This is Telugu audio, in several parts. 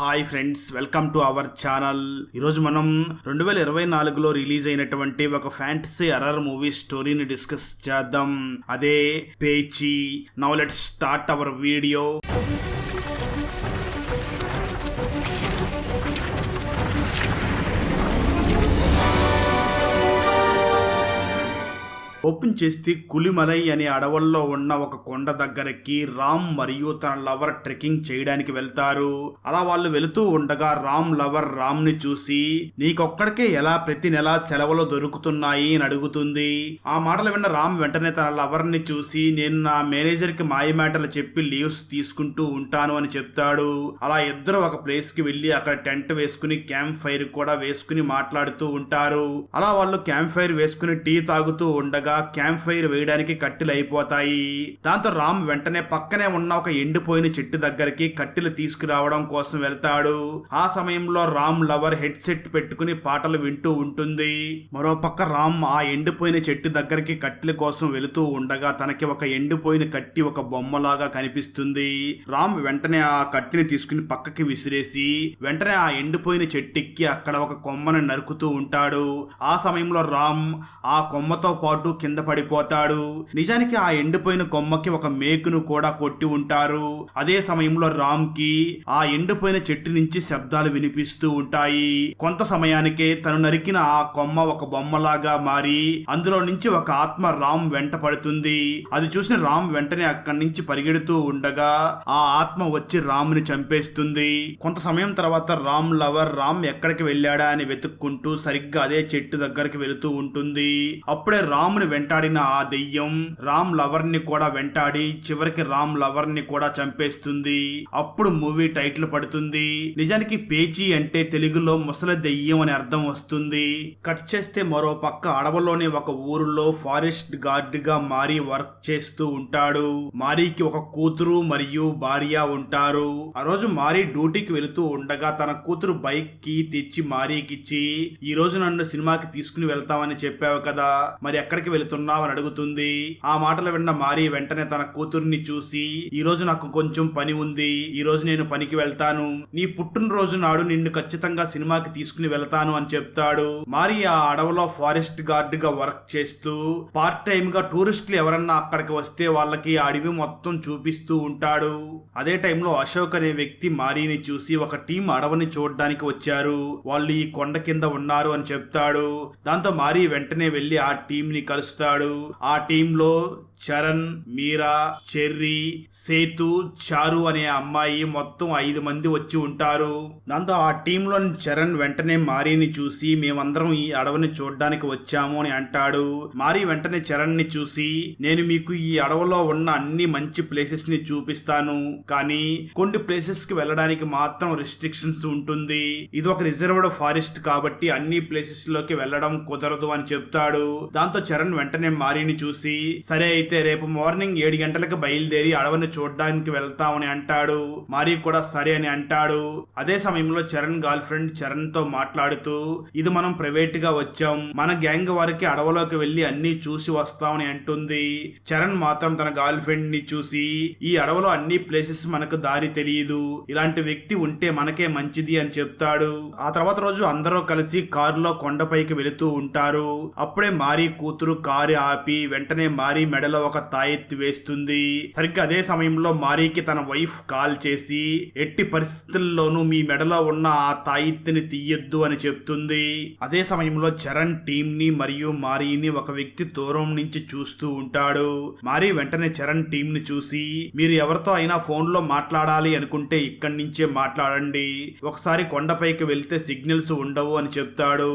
Hi friends, welcome to our channel. ఈరోజు మనం 2024లో రిలీజ్ అయినటువంటి ఒక ఫ్యాంటసీ హర్రర్ మూవీ స్టోరీని డిస్కస్ చేద్దాం. అదే Pechi. Now let's start our video. Open చేస్తే కులిమలై అనే అడవుల్లో ఉన్న ఒక కొండ దగ్గరకి రామ్ మరియు తన లవర్ ట్రెక్కింగ్ చేయడానికి వెళ్తారు. అలా వాళ్ళు వెళుతూ ఉండగా రామ్ లవర్ రామ్ ని చూసి నీకొక్కడికే ఎలా ప్రతి నెల సెలవులు దొరుకుతున్నాయి అని అడుగుతుంది. ఆ మాటలు విన్న రామ్ వెంటనే తన లవర్ ని చూసి నేను నా మేనేజర్ కి మాయ మాటలు చెప్పి లీవ్స్ తీసుకుంటూ ఉంటాను అని చెప్తాడు. అలా ఇద్దరు ఒక ప్లేస్ కి వెళ్లి అక్కడ టెంట్ వేసుకుని క్యాంప్ ఫైర్ కూడా వేసుకుని మాట్లాడుతూ ఉంటారు. అలా వాళ్ళు క్యాంప్ ఫైర్ వేసుకుని టీ తాగుతూ ఉండగా క్యాంప్ ఫైర్ వేయడానికి కట్టెలు అయిపోతాయి. దాంతో రామ్ వెంటనే పక్కనే ఉన్న ఒక ఎండిపోయిన చెట్టు దగ్గరికి కట్టెలు తీసుకురావడం కోసం వెళ్తాడు. ఆ సమయంలో రామ్ లవర్ హెడ్ సెట్ పెట్టుకుని పాటలు వింటూ ఉంటుంది. మరో పక్క రామ్ ఆ ఎండిపోయిన చెట్టు దగ్గరికి కట్టెల కోసం వెళుతూ ఉండగా తనకి ఒక ఎండిపోయిన కట్టి ఒక బొమ్మలాగా కనిపిస్తుంది. రామ్ వెంటనే ఆ కట్టిని తీసుకుని పక్కకి విసిరేసి వెంటనే ఆ ఎండిపోయిన చెట్టెక్కి అక్కడ ఒక కొమ్మని నరుకుతూ ఉంటాడు. ఆ సమయంలో రామ్ ఆ కొమ్మతో పాటు కింద పడిపోతాడు. నిజానికి ఆ ఎండిపోయిన కొమ్మకి ఒక మేకును కూడా కొట్టి ఉంటారు. అదే సమయంలో రామ్ కి ఆ ఎండిపోయిన చెట్టు నుంచి శబ్దాలు వినిపిస్తూ ఉంటాయి. కొంత సమయానికే తను నరికిన ఆ కొమ్మ ఒక బొమ్మలాగా మారి అందులో నుంచి ఒక ఆత్మ రామ్ వెంట పడుతుంది. అది చూసిన రామ్ వెంటనే అక్కడి నుంచి పరిగెడుతూ ఉండగా ఆ ఆత్మ వచ్చి రామ్ ని చంపేస్తుంది. కొంత సమయం తర్వాత రామ్ లవర్ రామ్ ఎక్కడికి వెళ్ళాడా అని వెతుక్కుంటూ సరిగ్గా అదే చెట్టు దగ్గరికి వెళుతూ ఉంటుంది. అప్పుడే రాముని వెంటాడిన ఆ దెయ్యం రామ్ లవర్ ని కూడా వెంటాడి చివరికి రామ్ లవర్ ని కూడా చంపేస్తుంది. అప్పుడు మూవీ టైటిల్ పడుతుంది. నిజానికి పేచీ అంటే తెలుగులో ముసలి దెయ్యం అని అర్థం వస్తుంది. కట్ చేస్తే మరో పక్క అడవులోని ఒక ఊరిలో ఫారెస్ట్ గార్డ్ గా మారి వర్క్ చేస్తూ ఉంటాడు. మారీకి ఒక కూతురు మరియు భార్య ఉంటారు. ఆ రోజు మారీ డ్యూటీకి వెళుతూ ఉండగా తన కూతురు బైక్ కి తెచ్చి మారీకిచ్చి ఈ రోజు నన్ను సినిమాకి తీసుకుని వెళ్తామని చెప్పావు కదా, మరి ఎక్కడికి వెళుతున్నావు అని అడుగుతుంది. ఆ మాటలు విన్న మారీ వెంటనే తన కూతుర్ని చూసి ఈ రోజు నాకు కొంచెం పని ఉంది, ఈ రోజు నేను పనికి వెళ్తాను, నీ పుట్టినరోజు నాడు నిన్ను ఖచ్చితంగా సినిమాకి తీసుకుని వెళ్తాను అని చెప్తాడు. మారీ ఆ అడవిలో ఫారెస్ట్ గార్డ్ గా వర్క్ చేస్తూ పార్ట్ టైమ్ గా టూరిస్టులు ఎవరన్నా అక్కడికి వస్తే వాళ్ళకి ఆ అడవి మొత్తం చూపిస్తూ ఉంటాడు. అదే టైంలో అశోక్ అనే వ్యక్తి మారీని చూసి ఒక టీం అడవిని చూడడానికి వచ్చారు, వాళ్ళు ఈ కొండ కింద ఉన్నారు అని చెప్తాడు. దాంతో మారీ వెంటనే వెళ్లి ఆ టీం ని కలుస్తాడు. ఆ టీంలో చరణ్, మీరా, చెర్రీ, సేతు, చారు అనే అమ్మాయి మొత్తం 5 మంది వచ్చి ఉంటారు. దాంతో ఆ టీంలోని చరణ్ వెంటనే మారీని చూసి మేమందరం ఈ అడవిని చూడడానికి వచ్చాము అని అంటాడు. మారీ వెంటనే చరణ్ ని చూసి నేను మీకు ఈ అడవిలో ఉన్న అన్ని మంచి ప్లేసెస్ ని చూపిస్తాను, కానీ కొన్ని ప్లేసెస్ కి వెళ్ళడానికి మాత్రం రిస్ట్రిక్షన్స్ ఉంటుంది, ఇది ఒక రిజర్వ్డ్ ఫారెస్ట్ కాబట్టి అన్ని ప్లేసెస్ లోకి వెళ్ళడం కుదరదు అని చెప్తాడు. దాంతో చరణ్ వెంటనే మారీని చూసి సరే అయితే రేపు మార్నింగ్ 7 గంటలకు బయలుదేరి అడవిని చూడడానికి వెళ్తామని అంటాడు. మారీ కూడా సరే అని అంటాడు. అదే సమయంలో చరణ్ గర్ల్ ఫ్రెండ్ చరణ్ తో మాట్లాడుతూ ఇది మనం ప్రైవేట్ గా వచ్చాం, మన గ్యాంగ్ వారికి అడవిలోకి వెళ్లి అన్ని చూసి వస్తామని అంటుంది. చరణ్ మాత్రం తన గర్ల్ ఫ్రెండ్ ని చూసి ఈ అడవిలో అన్ని ప్లేసెస్ మనకు దారి తెలియదు, ఇలాంటి వ్యక్తి ఉంటే మనకే మంచిది అని చెప్తాడు. ఆ తర్వాత రోజు అందరూ కలిసి కారులో కొండపైకి వెళుతూ ఉంటారు. అప్పుడే మారీ కూతురు కారు ఆపి వెంటనే మారీ మెడలో ఒక తాయెత్తి వేస్తుంది. సరిగ్గా అదే సమయంలో మారీకి తన వైఫ్ కాల్ చేసి ఎట్టి పరిస్థితుల్లోనూ మీ మెడలో ఉన్న ఆ తాయెత్తిని తీయొద్దు అని చెప్తుంది. అదే సమయంలో చరణ్ టీం ని మరియు మారీని ఒక వ్యక్తి దూరం నుంచి చూస్తూ ఉంటాడు. మారీ వెంటనే చరణ్ టీం ని చూసి మీరు ఎవరితో అయినా ఫోన్ లో మాట్లాడాలి అనుకుంటే ఇక్కడి నుంచే మాట్లాడండి, ఒకసారి కొండపైకి వెళ్తే సిగ్నల్స్ ఉండవు అని చెప్తాడు.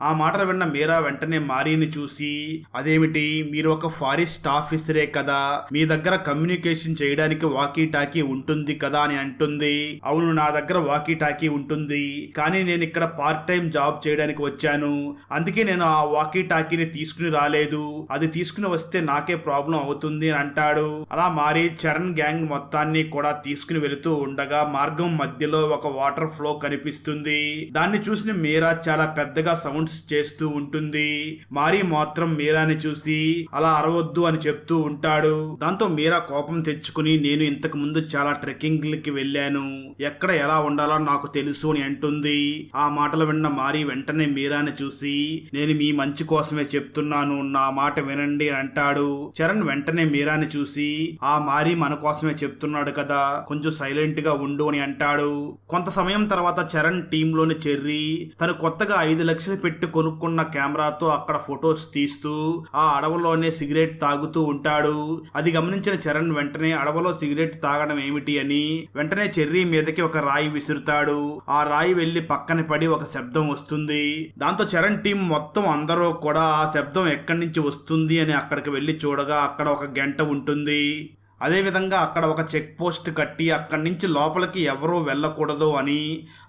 ఆ మాటలు విన్న మీరా వెంటనే మారీని చూసి అదేమిటి మీరు ఒక ఫారెస్ట్ ఆఫీసరే కదా, మీ దగ్గర కమ్యూనికేషన్ చేయడానికి వాకీ టాకీ ఉంటుంది కదా అని అంటుంది. అవును, నా దగ్గర వాకీ టాకీ ఉంటుంది, కానీ నేను ఇక్కడ పార్ట్ టైం జాబ్ చేయడానికి వచ్చాను, అందుకే నేను ఆ వాకీ టాకీని తీసుకుని రాలేదు, అది తీసుకుని వస్తే నాకే ప్రాబ్లం అవుతుంది అని అంటాడు. అలా మారి చరణ్ గ్యాంగ్ మొత్తాన్ని కూడా తీసుకుని వెళుతూ ఉండగా మార్గం మధ్యలో ఒక వాటర్ ఫ్లో కనిపిస్తుంది. దాన్ని చూసిన మీరా చాలా పెద్దగా సౌండ్స్ చేస్తూ ఉంటుంది. మారీ మాత్రం మీరా మీరాని చూసి అలా అరవద్దు అని చెప్తూ ఉంటాడు. దాంతో మీరా కోపం తెచ్చుకుని నేను ఇంతకు ముందు చాలా ట్రెక్కింగ్లకి వెళ్ళాను, ఎక్కడ ఎలా ఉండాలో నాకు తెలుసు అని అంటుంది. ఆ మాటలు విన్న మారి వెంటనే మీరాని చూసి నేను మీ మంచి కోసమే చెప్తున్నాను, నా మాట వినండి అని అంటాడు. చరణ్ వెంటనే మీరాని చూసి ఆ మారి మన కోసమే చెప్తున్నాడు కదా, కొంచెం సైలెంట్ గా ఉండు అని అంటాడు. కొంత సమయం తర్వాత చరణ్ టీమ్ లోని చెర్రీ తను కొత్తగా 5 లక్షలు పెట్టి కొనుక్కున్న కెమెరాతో అక్కడ ఫొటోస్ తీస్తూ ఆ అడవిలోనే సిగరెట్ తాగుతూ ఉంటాడు. అది గమనించిన చరణ్ వెంటనే అడవిలో సిగరెట్ తాగడం ఏమిటి అని వెంటనే చెర్రీ మీదకి ఒక రాయి విసురుతాడు. ఆ రాయి వెళ్లి పక్కన పడి ఒక శబ్దం వస్తుంది. దాంతో చరణ్ టీం మొత్తం అందరూ కూడా ఆ శబ్దం ఎక్కడి నుంచి వస్తుంది అని అక్కడికి వెళ్లి చూడగా అక్కడ ఒక గంట ఉంటుంది. అదేవిధంగా అక్కడ ఒక చెక్ పోస్ట్ కట్టి అక్కడి నుంచి లోపలికి ఎవరూ వెళ్ళకూడదు అని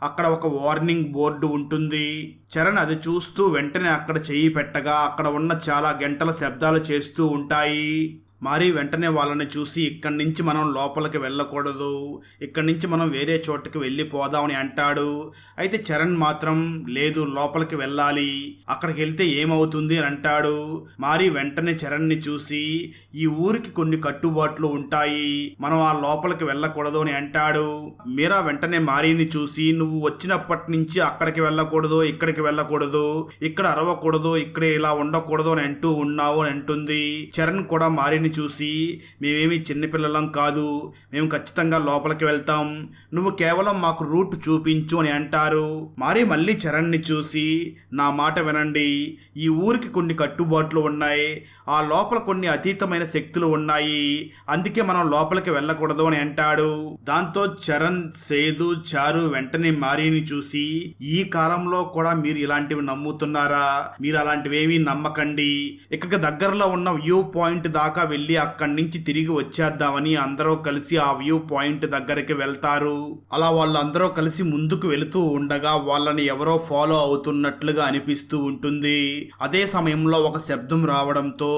అక్కడ ఒక వార్నింగ్ బోర్డు ఉంటుంది. చరణ్ అది చూస్తూ వెంటనే అక్కడ చెయ్యి పెట్టగా అక్కడ ఉన్న చాలా గంటల శబ్దాలు చేస్తూ ఉంటాయి. మరి వెంటనే వాళ్ళని చూసి ఇక్కడి నుంచి మనం లోపలికి వెళ్ళకూడదు, ఇక్కడి నుంచి మనం వేరే చోటుకి వెళ్ళిపోదామని అంటాడు. అయితే చరణ్ మాత్రం లేదు, లోపలికి వెళ్ళాలి, అక్కడికి వెళ్తే ఏమవుతుంది అని అంటాడు. మరి వెంటనే చరణ్ని చూసి ఈ ఊరికి కొన్ని కట్టుబాట్లు ఉంటాయి, మనం ఆ లోపలికి వెళ్ళకూడదు అని అంటాడు. మీరా వెంటనే మారీని చూసి నువ్వు వచ్చినప్పటి నుంచి అక్కడికి వెళ్ళకూడదు, ఇక్కడికి వెళ్ళకూడదు, ఇక్కడ అరవకూడదు, ఇక్కడ ఇలా ఉండకూడదు అని అంటూ ఉన్నావు అని అంటుంది. చరణ్ కూడా మారీని చూసి మేమేమి చిన్నపిల్లలం కాదు, మేము ఖచ్చితంగా లోపలికి వెళ్తాం, నువ్వు కేవలం మాకు రూట్ చూపించు అని అంటారు. మరి మళ్ళీ చరణ్ని చూసి నా మాట వినండి, ఈ ఊరికి కొన్ని కట్టుబాట్లు ఉన్నాయి, ఆ లోపల కొన్ని అతీతమైన శక్తులు ఉన్నాయి, అందుకే మనం లోపలికి వెళ్ళకూడదు అని అంటాడు. దాంతో చరణ్, సేదు, చారు వెంటనే మారీని చూసి ఈ కాలంలో కూడా మీరు ఇలాంటివి నమ్ముతున్నారా, మీరు అలాంటివేమీ నమ్మకండి, ఇక్కడికి దగ్గరలో ఉన్న వ్యూ పాయింట్ దాకా వెళ్ళి అక్కడి నుంచి తిరిగి వచ్చేద్దామని అందరూ కలిసి ఆ వ్యూ పాయింట్ దగ్గరికి వెళ్తారు. అలా వాళ్ళందరూ కలిసి ముందుకు వెళుతూ ఉండగా వాళ్ళని ఎవరో ఫాలో అవుతున్నట్లుగా అనిపిస్తూ ఉంటుంది. అదే సమయంలో ఒక శబ్దం రావడంతో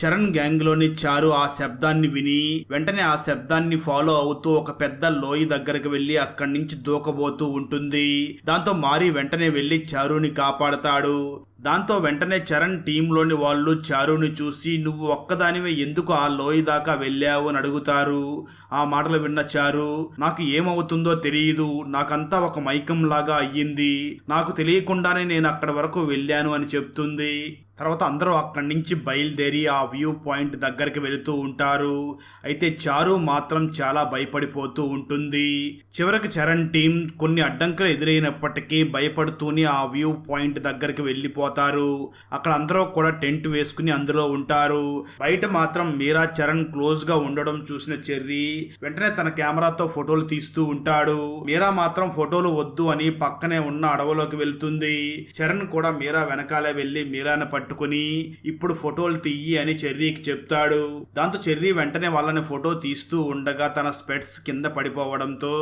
చరణ్ గ్యాంగ్ లోని చారు ఆ శబ్దాన్ని విని వెంటనే ఆ శబ్దాన్ని ఫాలో అవుతూ ఒక పెద్ద లోయ దగ్గరికి వెళ్లి అక్కడి నుంచి దూకబోతూ ఉంటుంది. దాంతో మారి వెంటనే వెళ్లి చారుని కాపాడతాడు. దాంతో వెంటనే చరణ్ టీంలోని వాళ్ళు చారుని చూసి నువ్వు ఒక్కదానివే ఎందుకు ఆ లోయ దాకా వెళ్ళావు అని అడుగుతారు. ఆ మాటలు విన్న చారు నాకు ఏమవుతుందో తెలియదు, నాకంతా ఒక మైకం లాగా అయ్యింది, నాకు తెలియకుండానే నేను అక్కడి వరకు వెళ్ళాను అని చెప్తుంది. తర్వాత అందరూ అక్కడి నుంచి బయలుదేరి ఆ వ్యూ పాయింట్ దగ్గరికి వెళుతూ ఉంటారు. అయితే చారు మాత్రం చాలా భయపడిపోతూ ఉంటుంది. చివరికి చరణ్ టీం కొన్ని అడ్డంకులు ఎదురైనప్పటికీ భయపడుతూనే ఆ వ్యూ పాయింట్ దగ్గరికి వెళ్ళిపోతారు. అక్కడ అందరూ కూడా టెంట్ వేసుకుని అందులో ఉంటారు. బయట మాత్రం మీరా చరణ్ క్లోజ్ గా ఉండడం చూసిన చెర్రీ వెంటనే తన కెమెరాతో ఫోటోలు తీస్తూ ఉంటాడు. మీరా మాత్రం ఫోటోలు వద్దు అని పక్కనే ఉన్న అడవిలోకి వెళ్తుంది. చరణ్ కూడా మీరా వెనకాలే వెళ్లి మీరాను పట్టుకుని ఇప్పుడు ఫోటోలు తీయి అని చెర్రీకి చెప్తాడు. దాంతో చెర్రీ వెంటనే వాళ్ళని ఫోటో తీస్తూ ఉండగా తన స్పెట్స్ కింద పడిపోవడంతో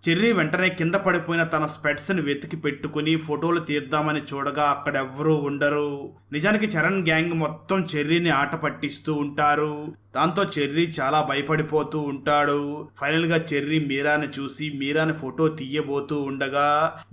చెర్రీ వెంటనే కింద పడిపోయిన తన స్పెట్స్ ని వెతికి పెట్టుకుని ఫోటోలు తీద్దామని చూడగా అక్కడ ఎవ్వరూ ఉండరు. నిజానికి చరణ్ గ్యాంగ్ మొత్తం చెర్రీని ఆట పట్టిస్తూ ఉంటారు. దాంతో చెర్రీ చాలా భయపడిపోతూ ఉంటాడు. ఫైనల్ గా చెర్రీ మీరాని చూసి మీరాని ఫోటో తీయబోతూ ఉండగా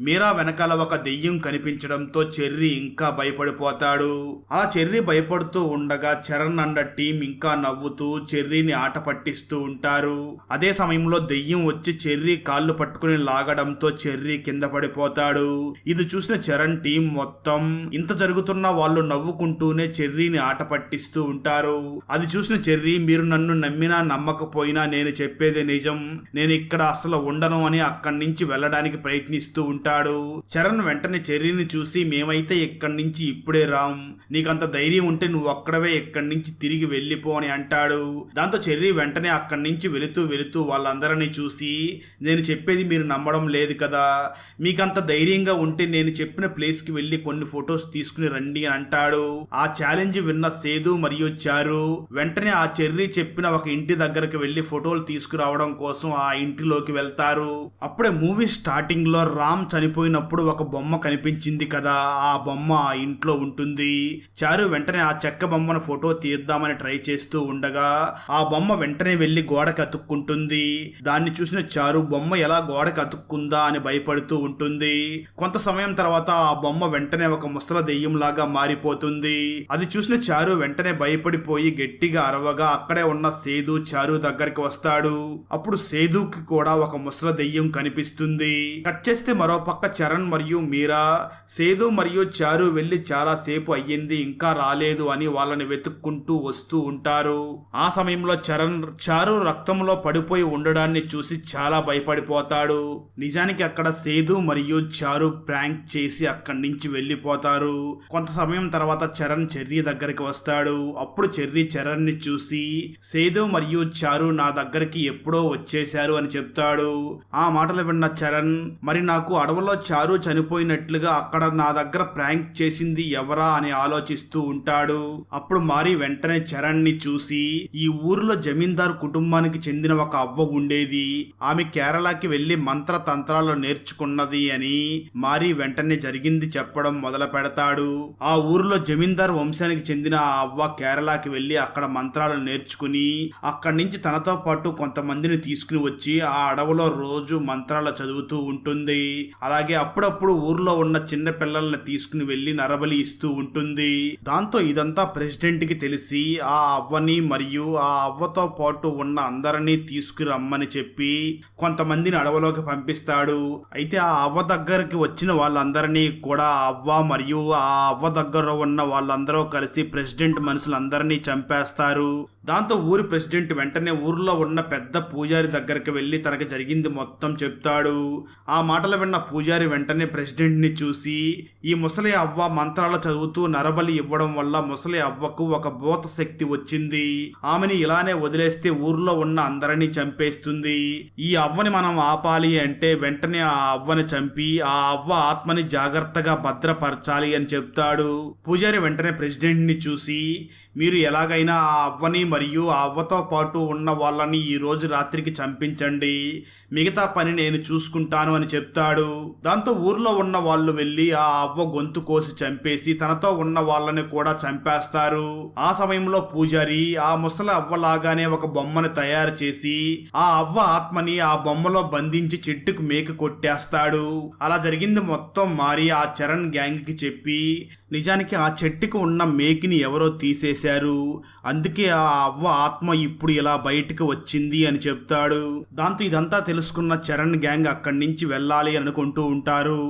మీరా వెనకాల ఒక దెయ్యం కనిపించడంతో చెర్రీ ఇంకా భయపడిపోతాడు. అలా చెర్రీ భయపడుతూ ఉండగా చరణ్ అండ్ టీం ఇంకా నవ్వుతూ చెర్రీని ఆట పట్టిస్తూ ఉంటారు. అదే సమయంలో దెయ్యం వచ్చి చెర్రీ కాళ్ళు పట్టుకుని లాగడంతో చెర్రీ కింద పడిపోతాడు. ఇది చూసిన చరణ్ టీం మొత్తం ఇంత జరుగుతున్నా వాళ్ళు నవ్వుకుంటూనే చెర్రీని ఆట పట్టిస్తూ ఉంటారు. అది చూసిన చెర్రీ మీరు నన్ను నమ్మినా నమ్మకపోయినా నేను చెప్పేది నిజం, నేను ఇక్కడ అసలు ఉండను అని అక్కడి నుంచి వెళ్ళడానికి ప్రయత్నిస్తూ ఉంటాడు. చరణ్ వెంటనే చెర్రీని చూసి మేమైతే ఇక్కడి నుంచి ఇప్పుడే రాం, నీకంత ధైర్యం ఉంటే నువ్వు ఒక్కడవే ఇక్కడి నుంచి తిరిగి వెళ్ళిపో అని అంటాడు. దాంతో చెర్రీ వెంటనే అక్కడి నుంచి వెళుతూ వాళ్ళందరినీ చూసి నేను చెప్పేది మీరు నమ్మడం లేదు కదా, మీకంత ధైర్యంగా ఉంటే నేను చెప్పిన ప్లేస్ కి వెళ్ళి కొన్ని ఫొటోస్ తీసుకుని రండి అని అంటాడు. ఆ ఛాలెంజ్ విన్న సేదు మరియు చారు వెంటనే ఆ చెర్రీ చెప్పిన ఒక ఇంటి దగ్గరకు వెళ్లి ఫోటోలు తీసుకురావడం కోసం ఆ ఇంటిలోకి వెళ్తారు. అప్పుడే మూవీ స్టార్టింగ్ లో రామ్ చనిపోయినప్పుడు ఒక బొమ్మ కనిపించింది కదా, ఆ బొమ్మ ఆ ఇంట్లో ఉంటుంది. చారు వెంటనే ఆ చెక్క బొమ్మను ఫోటో తీద్దామని ట్రై చేస్తూ ఉండగా ఆ బొమ్మ వెంటనే వెళ్లి గోడకి అతుక్కుంటుంది. దాన్ని చూసిన చారు బొమ్మ ఎలా గోడకి అతుక్కుందా అని భయపడుతూ ఉంటుంది. కొంత సమయం తర్వాత ఆ బొమ్మ వెంటనే ఒక ముసల దెయ్యం లాగా మారిపోతుంది. మాయమైపోతుంది. అది చూసిన చారు వెంటనే భయపడిపోయి గట్టిగా అరవగా అక్కడే ఉన్న సేదు చారు దగ్గరికి వస్తాడు. అప్పుడు సేదుకి కూడా ఒక ముసలి దెయ్యం కనిపిస్తుంది. కట్ చేస్తే మరో పక్క చరణ్ మరియు మీరా సేదు మరియు చారు వెళ్లి చాలా సేపు అయ్యింది ఇంకా రాలేదు అని వాళ్ళని వెతుక్కుంటూ వస్తూ ఉంటారు. ఆ సమయంలో చారు రక్తంలో పడిపోయి ఉండడాన్ని చూసి చాలా భయపడిపోతాడు. నిజానికి అక్కడ సేదు మరియు చారు ప్రాంక్ చేసి అక్కడి నుంచి వెళ్లిపోతారు. కొంత సమయం తర్వాత చరణ్ చెర్రీ దగ్గరికి వస్తాడు. అప్పుడు చెర్రీ చరణ్ ని చూసి సేదు మరియు చారు నా దగ్గరికి ఎప్పుడో వచ్చేశారు అని చెప్తాడు. ఆ మాటలు విన్న చరణ్ మరి నాకు అడవులో చారు చనిపోయినట్లుగా అక్కడ నా దగ్గర ప్రాంక్ చేసింది ఎవరా అని ఆలోచిస్తూ ఉంటాడు. అప్పుడు మారి వెంటనే చరణ్ ని చూసి ఈ ఊరిలో జమీందారు కుటుంబానికి చెందిన ఒక అవ్వ ఉండేది, ఆమె కేరళకి వెళ్లి మంత్ర తంత్రాలు నేర్చుకున్నది అని మారి వెంటనే జరిగింది చెప్పడం మొదలు పెడతాడు. ఆ ఊరిలో జమీందారు వంశానికి చెందిన ఆ అవ్వ కేరళకి వెళ్లి అక్కడ మంత్రాలు నేర్చుకుని అక్కడి నుంచి తనతో పాటు కొంతమందిని తీసుకుని వచ్చి ఆ అడవులో రోజు మంత్రాలు చదువుతూ ఉంటుంది. అలాగే అప్పుడప్పుడు ఊర్లో ఉన్న చిన్న పిల్లల్ని తీసుకుని వెళ్లి నరబలి ఇస్తూ ఉంటుంది. దాంతో ఇదంతా ప్రెసిడెంట్ కి తెలిసి ఆ అవ్వని మరియు ఆ అవ్వతో పాటు ఉన్న అందరినీ తీసుకురమ్మని చెప్పి కొంతమందిని అడవులోకి పంపిస్తాడు. అయితే ఆ అవ్వ దగ్గరికి వచ్చిన వాళ్ళందరినీ కూడా ఆ అవ్వ మరియు ఆ అవ్వ దగ్గర ఉన్న వాళ్ళందరూ కలిసి ప్రెసిడెంట్ మనుషులందరినీ చంపేస్తారు. దాంతో ఊరి ప్రెసిడెంట్ వెంటనే ఊర్లో ఉన్న పెద్ద పూజారి దగ్గరికి వెళ్లి తనకి జరిగింది మొత్తం చెప్తాడు. ఆ మాటలు విన్న పూజారి వెంటనే ప్రెసిడెంట్ ని చూసి ఈ ముసలి అవ్వ మంత్రాలు చదువుతూ నరబలి ఇవ్వడం వల్ల ముసలి అవ్వకు ఒక భూత శక్తి వచ్చింది, ఆమెని ఇలానే వదిలేస్తే ఊర్లో ఉన్న అందరినీ చంపేస్తుంది, ఈ అవ్వని మనం ఆపాలి అంటే వెంటనే ఆ అవ్వని చంపి ఆ అవ్వ ఆత్మని జాగ్రత్తగా భద్రపరచాలి అని చెప్తాడు. పూజారి వెంటనే ప్రెసిడెంట్ ని చూసి మీరు ఎలాగైనా ఆ అవ్వని మరియు ఆ అవ్వతో పాటు ఉన్న వాళ్ళని ఈ రోజు రాత్రికి చంపించండి, మిగతా పని నేను చూసుకుంటాను అని చెప్తాడు. దాంతో ఊర్లో ఉన్న వాళ్ళు వెళ్లి ఆ అవ్వ గొంతు కోసి చంపేసి తనతో ఉన్న వాళ్ళని కూడా చంపేస్తారు. ఆ సమయంలో పూజారి ఆ ముసలి అవ్వలాగానే ఒక బొమ్మను తయారు చేసి ఆ అవ్వ ఆత్మని ఆ బొమ్మలో బంధించి చెట్టుకు మేక కొట్టేస్తాడు. అలా జరిగింది మొత్తం మారి ఆ చరణ్ గ్యాంగ్ కి చెప్పి నిజానికి ఆ చెట్టుకు ఉన్న మేకిని ఎవరో తీసేశారు, అందుకే ఆ అవ్వ ఆత్మ ఇప్పుడు ఇలా బయటకు వచ్చింది అని చెప్తాడు. దాంతో ఇదంతా తెలుసుకున్న చరణ్ గ్యాంగ్ అక్కడి నుంచి వెళ్ళాలి అనుకుంటూ ఉంటారు.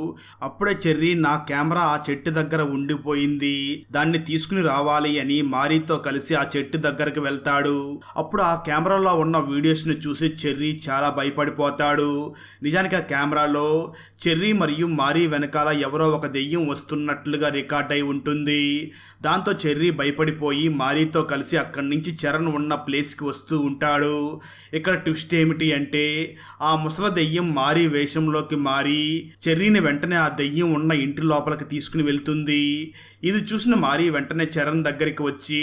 అప్పుడే చెర్రీ నా కెమెరా ఆ చెట్టు దగ్గర ఉండిపోయింది, దాన్ని తీసుకుని రావాలి అని మారీతో కలిసి ఆ చెట్టు దగ్గరికి వెళ్తాడు. అప్పుడు ఆ కెమెరాలో ఉన్న వీడియోస్ ని చూసి చెర్రీ చాలా భయపడిపోతాడు. నిజానికి ఆ కెమెరాలో చెర్రీ మరియు మారీ వెనకాల ఎవరో ఒక దెయ్యం వస్తున్నట్లుగా రికార్డ్ అయి ఉంటుంది. దాంతో చెర్రీ భయపడిపోయి మారీతో కలిసి అక్కడి నుంచి చరణ్ ఉన్న ప్లేస్కి వస్తూ ఉంటాడు. ఇక్కడ ట్విస్ట్ ఏమిటి అంటే ఆ ముసలి దెయ్యం మారీ వేషంలోకి మారి చెర్రీని వెంటనే ఆ దెయ్యం ఉన్న ఇంటి లోపలికి తీసుకుని వెళ్తుంది. ఇది చూసిన మారీ వెంటనే చరణ్ దగ్గరికి వచ్చి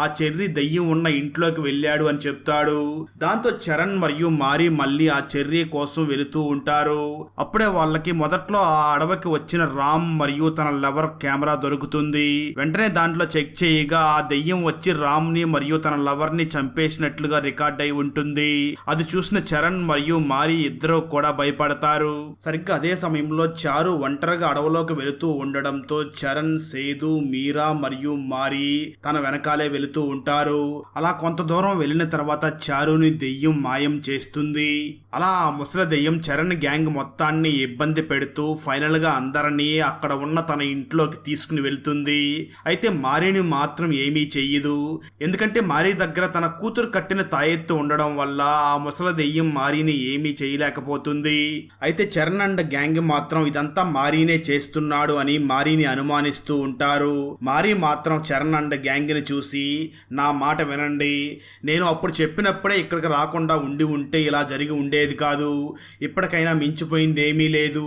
ఆ చెర్రీ దెయ్యం ఉన్న ఇంట్లోకి వెళ్ళాడు అని చెప్తాడు. దాంతో చరణ్ మరియు మారీ మళ్ళీ ఆ చెర్రీ కోసం వెళుతూ ఉంటారు. అప్పుడే వాళ్ళకి మొదట్లో ఆ అడవికి వచ్చిన రామ్ మరియు తన లవర్ కెమెరా దొరుకుతుంది. వెంటనే దాంట్లో చెక్ చేయగా ఆ దెయ్యం వచ్చి రామ్ ని మరియు తన లవర్ ని చంపేసినట్లుగా రికార్డ్ అయి ఉంటుంది. అది చూసిన చరణ్ మరియు మారీ ఇద్దరు కూడా భయపడతారు. సరిగ్గా అదే సమయంలో చారు ఒంటరిగా అడవిలోకి వెళుతూ ఉండడంతో చరణ్, సేదు, మీరా మరియు మారీ తన వెనకాలే వెళుతూ ఉంటారు. అలా కొంత దూరం వెళ్ళిన తర్వాత చారుని దెయ్యం మాయం చేస్తుంది. అలా ఆ ముసలి దెయ్యం చరణ్ గ్యాంగ్ మొత్తాన్ని ఇబ్బంది పెడుతూ ఫైనల్ గా అందరినీ అక్కడ ఉన్న తన ఇంట్లోకి తీసుకుని వెళ్తుంది. అయితే మారీని మాత్రం ఏమీ చెయ్యదు, ఎందుకంటే మారీ దగ్గర తన కూతురు కట్టిన తాయెత్తు ఉండడం వల్ల ఆ ముసలి దెయ్యం మారీని ఏమీ చేయలేకపోతుంది. అయితే చరణ్ అండ్ గ్యాంగ్ మాత్రం ఇదంతా మారీనే చేస్తున్నాడు అని మారీని అనుమానిస్తూ ఉంటారు. మారీ మాత్రం చరణ్ అండ్ గ్యాంగ్ ని చూసి నా మాట వినండి, నేను అప్పుడు చెప్పినప్పుడే ఇక్కడికి రాకుండా ఉంటే ఇలా జరిగి ఉండేది కాదు, ఇప్పటికైనా మించిపోయింది ఏమీ లేదు,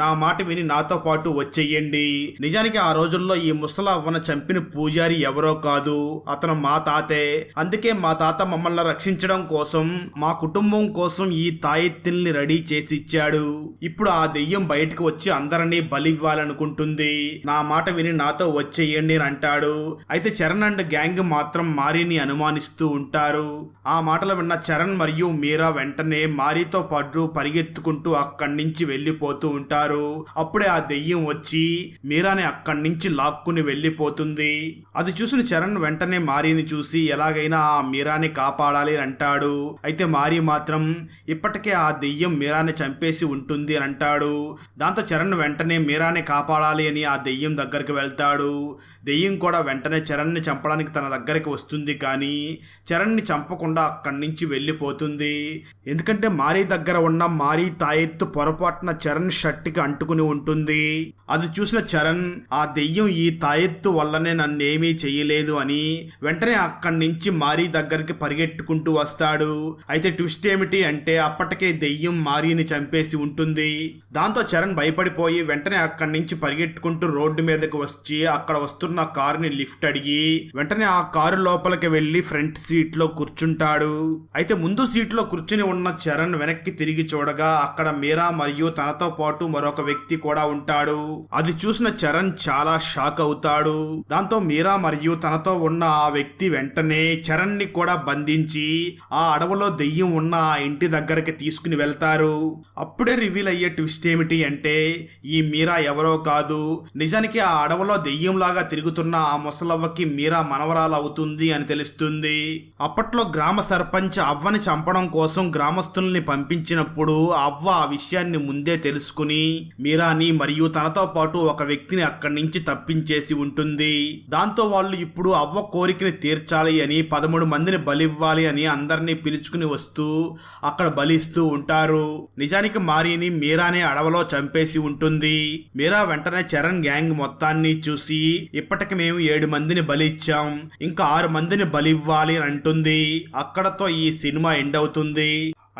నా మాట విని నాతో పాటు వచ్చేయండి. నిజానికి ఆ రోజుల్లో ఈ ముసలి అవ్వను చంపిన పూజారి ఎవరో కాదు, అతను మా తాతే, అందుకే మా తాత మమ్మల్ని రక్షించడం కోసం మా కుటుంబం కోసం ఈ తాయెత్తుల్ని రెడీ చేసి ఇచ్చాడు. ఇప్పుడు ఆ దెయ్యం బయటకు వచ్చి అందరినీ బలివ్వాలనుకుంటుంది, నా మాట విని నాతో వచ్చేయండి అని అంటాడు. అయితే చరణ్ అండ్ గ్యాంగ్ మాత్రం మారీని అనుమానిస్తూ ఉంటారు. ఆ మాటలు విన్న చరణ్ మరియు మీరా వెంటనే మారీతో పాటు పరిగెత్తుకుంటూ అక్కడి నుంచి వెళ్ళిపోతూ ఉంటారు. అప్పుడే ఆ దెయ్యం వచ్చి మీరాని అక్కడి నుంచి లాక్కుని వెళ్ళిపోతుంది. అది చూసిన చరణ్ వెంటనే మారీని చూసి ఎలాగైనా ఆ మీరాని కాపాడాలి అని అంటాడు. అయితే మారీ మాత్రం ఇప్పటికే ఆ దెయ్యం మీరాని చంపేసి ఉంటుంది అని అంటాడు. దాంతో చరణ్ వెంటనే మీరాని కాపాడాలి అని ఆ దెయ్యం దగ్గరికి వెళ్తాడు. దెయ్యం కూడా వెంటనే చరణ్ని చంపడానికి తన దగ్గరికి వస్తుంది, కానీ చరణ్ని చంపకుండా అక్కడి నుంచి వెళ్ళిపోతుంది. ఎందుకంటే మారీ దగ్గర ఉన్న మారీ తాయెత్తు పొరపాటున చరణ్ షర్ట్కి అంటుకుని ఉంటుంది. అది చూసిన చరణ్ ఆ దెయ్యం ఈ తాయెత్తు వల్లనే నన్నేమీ చెయ్యలేదు అని వెంటనే అక్కడి నుంచి మారీ దగ్గరికి పరిగెట్టుకుంటూ వస్తాడు. అయితే ట్విస్ట్ ఏమిటి అంటే అప్పటికే దెయ్యం మారీని చంపేసి ఉంటుంది. దాంతో చరణ్ భయపడిపోయి వెంటనే అక్కడి నుంచి పరిగెట్టుకుంటూ రోడ్డు మీదకి వచ్చి అక్కడ వస్తున్న కారుని లిఫ్ట్ అడిగి వెంటనే ఆ కారు లోపలికి వెళ్లి ఫ్రంట్ సీట్ లో కూర్చుంటాడు. అయితే ముందు సీట్ లో కూర్చుని ఉన్న చరణ్ వెనక్కి తిరిగి చూడగా అక్కడ మీరా మరియు తనతో పాటు మరొక వ్యక్తి కూడా ఉంటాడు. అది చూసిన చరణ్ చాలా షాక్ అవుతాడు. దాంతో మీరా మరియు తనతో ఉన్న ఆ వ్యక్తి వెంటనే చరణ్ ని కూడా బంధించి ఆ అడవిలో దెయ్యం ఉన్న ఆ ఇంటి దగ్గరికి తీసుకుని వెళ్తారు. అప్పుడే రివీల్ అయ్యే ట్విస్ట్ ఏమిటి అంటే ఈ మీరా ఎవరో కాదు, నిజానికి ఆ అడవిలో దెయ్యంలాగా తిరుగుతున్న ఆ ముసలవ్వకి మీరా మనవరాలు అవుతుంది అని తెలుస్తుంది. అప్పట్లో గ్రామ సర్పంచ్ అవ్వని చంపడం కోసం గ్రామస్తుల్ని పంపించినప్పుడు అవ్వ ఆ విషయాన్ని ముందే తెలుసుకుని మీరాని మరియు తనతో పాటు ఒక వ్యక్తిని అక్కడి నుంచి తప్పించేసి ఉంటుంది. దాంతో వాళ్ళు ఇప్పుడు అవ్వ కోరికని తీర్చాలి అని 13 మందిని బలివ్వాలి అని అందరినీ పిలుచుకుని వస్తూ అక్కడ బలిస్తూ ఉంటారు. నిజానికి మారీని మీరానే అడవిలో చంపేసి ఉంటుంది. మీరా వెంటనే చరణ్ గ్యాంగ్ మొత్తాన్ని చూసి ఇప్పటికి మేము 7 మందిని బలి ఇచ్చాం, ఇంకా 6 మందిని బలివ్వాలి అని అంటుంది. అక్కడతో ఈ సినిమా ఎండ్ అవుతుంది.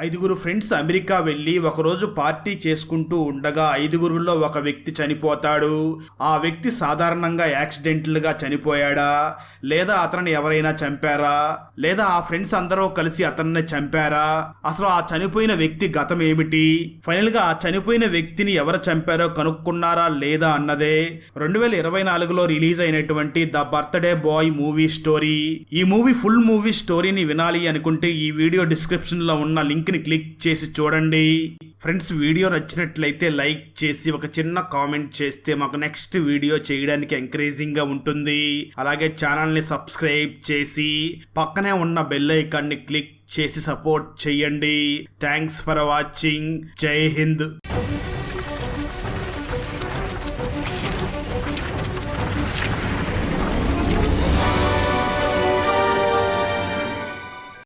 5 ఫ్రెండ్స్ అమెరికా వెళ్ళి ఒకరోజు పార్టీ చేసుకుంటూ ఉండగా 5గురిలో ఒక వ్యక్తి చనిపోతాడు. ఆ వ్యక్తి సాధారణంగా యాక్సిడెంటల్ గా చనిపోయాడా, లేదా అతన్ని ఎవరైనా చంపారా, లేదా ఆ ఫ్రెండ్స్ అందరూ కలిసి అతన్ని చంపారా, అసలు ఆ చనిపోయిన వ్యక్తి గతం ఏమిటి, ఫైనల్ గా ఆ చనిపోయిన వ్యక్తిని ఎవరు చంపారో కనుక్కున్నారా లేదా అన్నదే 2024లో రిలీజ్ అయినటువంటి the birthday boy movie story. ఈ ఫుల్ మూవీ స్టోరీని వినాలి అనుకుంటే ఈ వీడియో డిస్క్రిప్షన్ లో ఉన్న లింక్ ని క్లిక్ చేసి చూడండి. ఫ్రెండ్స్, వీడియో నచ్చినట్లయితే లైక్ చేసి ఒక చిన్న కామెంట్ చేస్తే మాకు నెక్స్ట్ వీడియో చేయడానికి ఎంకరేజింగ్ గా ఉంటుంది. అలాగే ఛానల్ ని సబ్స్క్రైబ్ చేసి పక్కనే ఉన్న బెల్ ఐకాన్ ని క్లిక్ చేసి సపోర్ట్ చేయండి. Thanks for watching. జై హింద్.